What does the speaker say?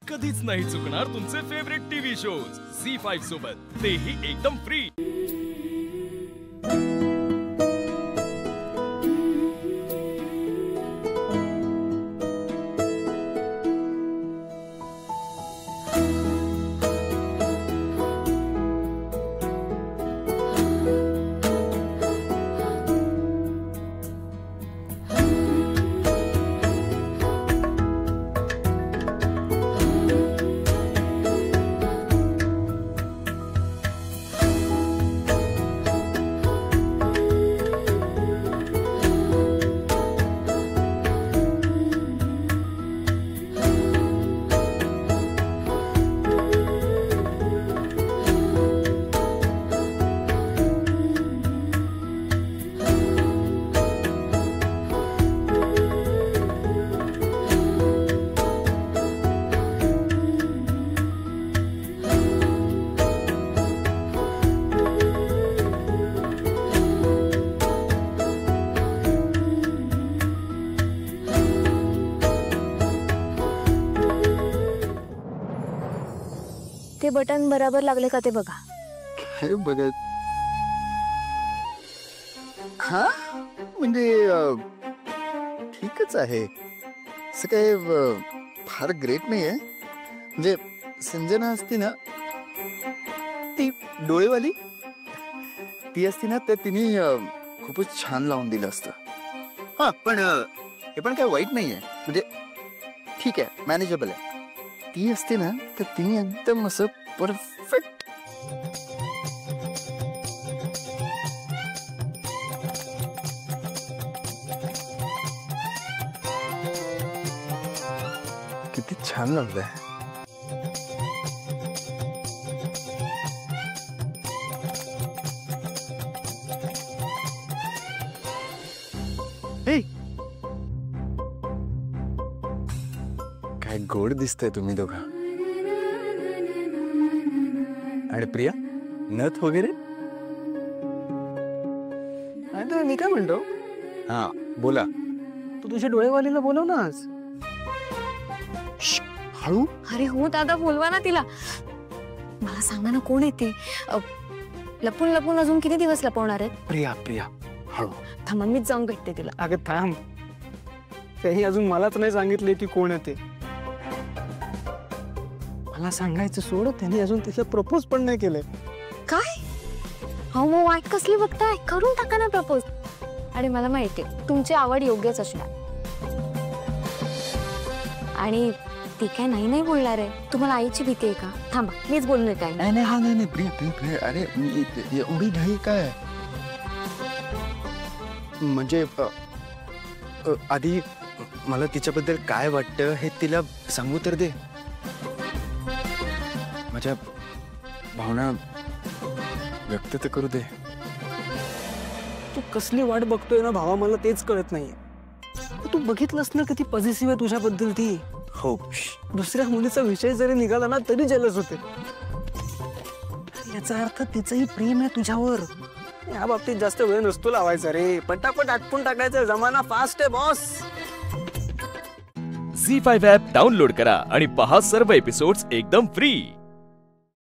कधीच नाही चुकणार तुमचे फेवरेट टीव्ही शोज झी5 सोबत, तेही एकदम फ्री। ते बटन बराबर लागले का ते बघा। हे बघा, हा म्हणजे ठीकच आहे, असं काय फार ग्रेट नाही आहे। म्हणजे संजना असती ना, ती डोळेवाली ती असती ना, तर तिने खूपच छान लावून दिलं असतं। हा पण हे पण काय वाईट नाहीये, म्हणजे ठीक आहे, मॅनेजेबल आहे। ती असते ना तर तिने एकदम असं परफेक्ट किती छान लावलंय। काय गोड दिसतंय तुम्ही दोघं। आणि प्रिया, नथ वगैरे? नाही, मी काय म्हणतो, हा बोला। तू तुझ्या डोळेवालीला बोलव ना आज। हळू। अरे हो दादा, बोलवा ना तिला। मला सांगा ना, कोण येते? लपून लपून अजून किती दिवस लपवणार आहेत? प्रिया प्रिया हळू। थांबा, मीच जाऊन भेटते तिला। अगं थांब, तेही अजून मलाच नाही सांगितले ती कोण येते। मला सांगायचं सोड, त्यांनी अजून तिला प्रपोज पण नाही केलंय। काय? हो मग वाट कसली बघताय, करून टाका ना प्रपोज। आणि मला माहिती तुमची आवड योग्यच असणार, आणि ती काय नाही बोलणार आहे। तुम्हाला आईची भीती आहे का? थांबा, मीच बोलून येते। नाही प्रिया प्रिया, अरे एवढी घाई काय? म्हणजे आधी मला तिच्याबद्दल काय वाटतं हे तिला सांगू तर दे। माझ्या भावना व्यक्त तर करू दे। तू कसली वाट बघतोय ना भावा, मला तेच कळत नाहीये। तू बघितलंस ना किती पॉझिटिव्ह आहे तुझ्याबद्दल ती। हो, दुसऱ्या मुलीचा विषय जरी निघाला ना तरी जेलस होते। याचा अर्थ तिचंही प्रेम आहे तुझ्यावर। या बाबतीत जास्त वेळ नसतो लावायचा रे, पटापट आटपून टाकायचा। जमाना फास्ट आहे बॉस। झी5 ॲप डाउनलोड करा आणि पहा सर्व एपिसोड्स एकदम फ्री।